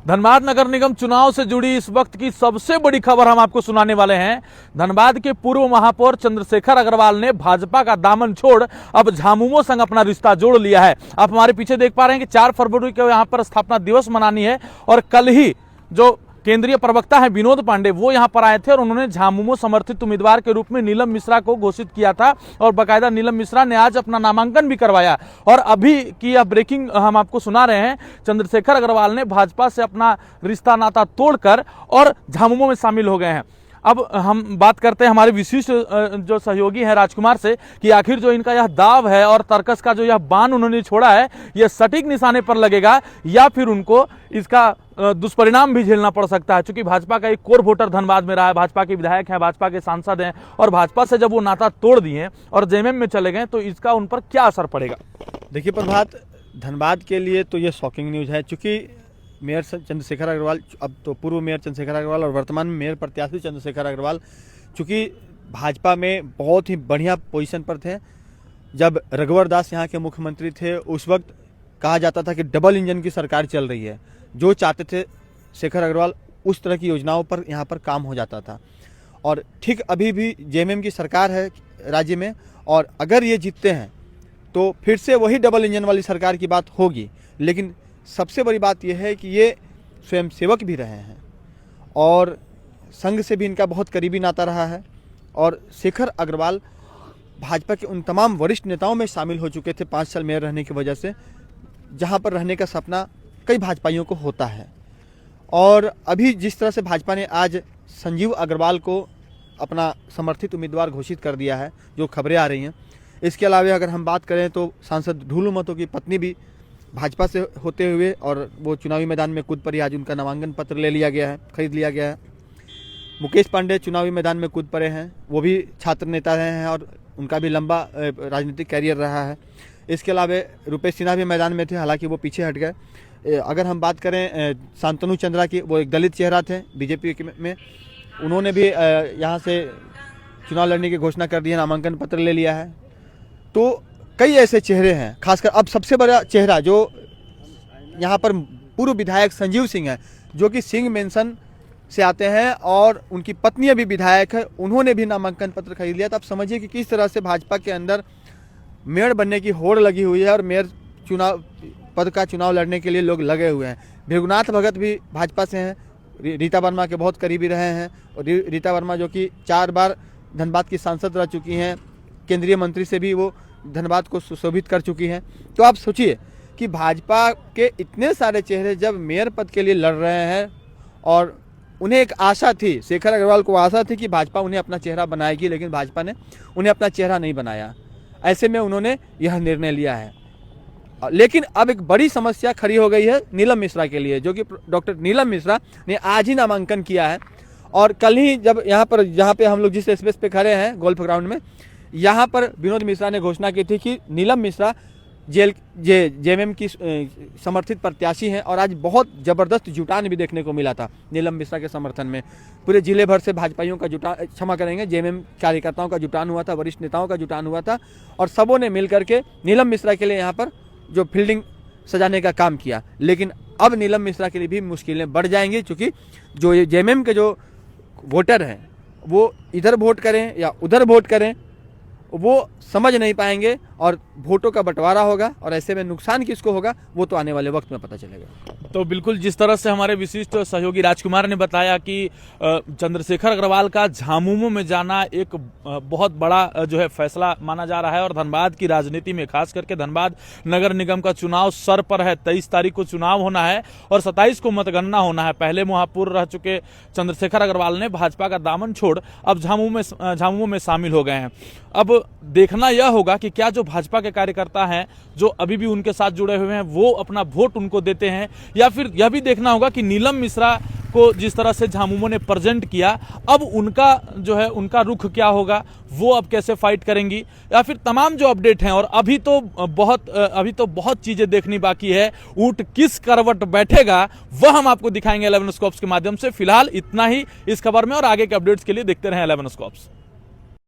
धनबाद नगर निगम चुनाव से जुड़ी इस वक्त की सबसे बड़ी खबर हम आपको सुनाने वाले हैं। धनबाद के पूर्व महापौर चंद्रशेखर अग्रवाल ने भाजपा का दामन छोड़ अब झामुमो संग अपना रिश्ता जोड़ लिया है। आप हमारे पीछे देख पा रहे हैं कि 4 फरवरी को यहां पर स्थापना दिवस मनानी है और कल ही जो केंद्रीय प्रवक्ता है विनोद पांडे वो यहां पर आए थे और उन्होंने झामुमो समर्थित उम्मीदवार के रूप में नीलम मिश्रा को घोषित किया था और बाकायदा नीलम मिश्रा ने आज अपना नामांकन भी करवाया। और अभी की यह ब्रेकिंग हम आपको सुना रहे हैं, चंद्रशेखर अग्रवाल ने भाजपा से अपना रिश्ता नाता तोड़कर और झामुमो में शामिल हो गए हैं। अब हम बात करते हैं हमारे विशिष्ट जो सहयोगी हैं राजकुमार से कि आखिर जो इनका यह दाव है और तर्कस का जो यह बाण उन्होंने छोड़ा है यह सटीक निशाने पर लगेगा या फिर उनको इसका दुष्परिणाम भी झेलना पड़ सकता है। क्योंकि भाजपा का एक कोर वोटर धनबाद में रहा है, भाजपा के विधायक हैं, भाजपा के सांसद हैं और भाजपा से जब वो नाता तोड़ दिए और जेएमएम में चले गए तो इसका उन पर क्या असर पड़ेगा। देखिए प्रभात, धनबाद के लिए तो ये शॉकिंग न्यूज़ है। चूँकि मेयर चंद्रशेखर अग्रवाल, अब तो पूर्व मेयर चंद्रशेखर अग्रवाल और वर्तमान में मेयर प्रत्याशी चंद्रशेखर अग्रवाल चूँकि भाजपा में बहुत ही बढ़िया पोजीशन पर थे। जब रघुवर दास यहाँ के मुख्यमंत्री थे उस वक्त कहा जाता था कि डबल इंजन की सरकार चल रही है। जो चाहते थे शेखर अग्रवाल उस तरह की योजनाओं पर यहाँ पर काम हो जाता था। और ठीक अभी भी जेएमएम की सरकार है राज्य में और अगर ये जीतते हैं तो फिर से वही डबल इंजन वाली सरकार की बात होगी। लेकिन सबसे बड़ी बात यह है कि ये स्वयंसेवक भी रहे हैं और संघ से भी इनका बहुत करीबी नाता रहा है। और शेखर अग्रवाल भाजपा के उन तमाम वरिष्ठ नेताओं में शामिल हो चुके थे 5 साल मेयर रहने की वजह से, जहां पर रहने का सपना कई भाजपाइयों को होता है। और अभी जिस तरह से भाजपा ने आज संजीव अग्रवाल को अपना समर्थित उम्मीदवार घोषित कर दिया है, जो खबरें आ रही हैं। इसके अलावा अगर हम बात करें तो सांसद ढूलू महतो की पत्नी भी भाजपा से होते हुए और वो चुनावी मैदान में कूद पड़ी। आज उनका नामांकन पत्र ले लिया गया है, खरीद लिया गया है। मुकेश पांडे चुनावी मैदान में कूद पड़े हैं, वो भी छात्र नेता रहे हैं और उनका भी लंबा राजनीतिक कैरियर रहा है। इसके अलावा रुपेश सिन्हा भी मैदान में थे, हालांकि वो पीछे हट गए। अगर हम बात करें शांतनु चंद्रा की, वो एक दलित चेहरा थे बीजेपी में, उन्होंने भी यहाँ से चुनाव लड़ने की घोषणा कर दी है, नामांकन पत्र ले लिया है। तो कई ऐसे चेहरे हैं, खासकर अब सबसे बड़ा चेहरा जो यहाँ पर पूर्व विधायक संजीव सिंह है, जो कि सिंह मेंशन से आते हैं और उनकी पत्नी अभी विधायक है, उन्होंने भी नामांकन पत्र खरीद लिया। तो आप समझिए कि किस तरह से भाजपा के अंदर मेयर बनने की होड़ लगी हुई है और मेयर पद का चुनाव लड़ने के लिए लोग लगे हुए हैं। भृगुनाथ भगत भी भाजपा से हैं, रीता वर्मा के बहुत करीबी रहे हैं और रीता वर्मा जो कि 4 बार धनबाद की सांसद रह चुकी हैं, केंद्रीय मंत्री से भी वो धनबाद को सुशोभित कर चुकी हैं। तो आप सोचिए कि भाजपा के इतने सारे चेहरे जब मेयर पद के लिए लड़ रहे हैं और उन्हें एक आशा थी, शेखर अग्रवाल को आशा थी कि भाजपा उन्हें अपना चेहरा बनाएगी, लेकिन भाजपा ने उन्हें अपना चेहरा नहीं बनाया। ऐसे में उन्होंने यह निर्णय लिया है। लेकिन अब एक बड़ी समस्या खड़ी हो गई है नीलम मिश्रा के लिए, जो कि डॉक्टर नीलम मिश्रा ने आज ही नामांकन किया है। और कल ही जब जहाँ पे हम लोग जिस स्पेस पे खड़े हैं गोल्फ ग्राउंड में, यहाँ पर विनोद मिश्रा ने घोषणा की थी कि नीलम मिश्रा जेएमएम की समर्थित प्रत्याशी हैं। और आज बहुत ज़बरदस्त जुटान भी देखने को मिला था नीलम मिश्रा के समर्थन में। पूरे जिले भर से भाजपाइयों का जुटान, क्षमा करेंगे, जेएमएम कार्यकर्ताओं का जुटान हुआ था, वरिष्ठ नेताओं का जुटान हुआ था और सबों ने मिल करके नीलम मिश्रा के लिए यहाँ पर जो फील्डिंग सजाने का काम किया। लेकिन अब नीलम मिश्रा के लिए भी मुश्किलें बढ़ जाएंगी, क्योंकि जो जेएमएम के जो वोटर हैं वो इधर वोट करें या उधर वोट करें वो समझ नहीं पाएंगे और वोटों का बंटवारा होगा और ऐसे में नुकसान किसको होगा वो तो आने वाले वक्त में पता चलेगा। तो बिल्कुल जिस तरह से हमारे विशिष्ट सहयोगी राजकुमार ने बताया कि चंद्रशेखर अग्रवाल का झामुमो में जाना एक बहुत बड़ा जो है फैसला माना जा रहा है और धनबाद की राजनीति में खास करके धनबाद नगर निगम का चुनाव सर पर है। 23 तारीख को चुनाव होना है और 27 को मतगणना होना है। पहले महापौर रह चुके चंद्रशेखर अग्रवाल ने भाजपा का दामन छोड़ अब झामुमो में शामिल हो गए हैं। अब देखना यह होगा कि क्या जो भाजपा के कार्यकर्ता हैं जो अभी भी उनके साथ जुड़े हुए हैं वो अपना वोट उनको देते हैं, या फिर यह भी देखना होगा कि नीलम मिश्रा को जिस तरह से झामुमो ने प्रेजेंट किया अब उनका जो है उनका रुख क्या होगा, वो अब कैसे फाइट करेंगी, या फिर तमाम जो अपडेट हैं। और अभी तो बहुत चीजें देखनी बाकी है। ऊंट किस करवट बैठेगा वह हम आपको दिखाएंगे 11 स्कॉप्स के माध्यम से। फिलहाल इतना ही इस खबर में और आगे के अपडेट्स के लिए देखते रहें 11 स्कॉप्स।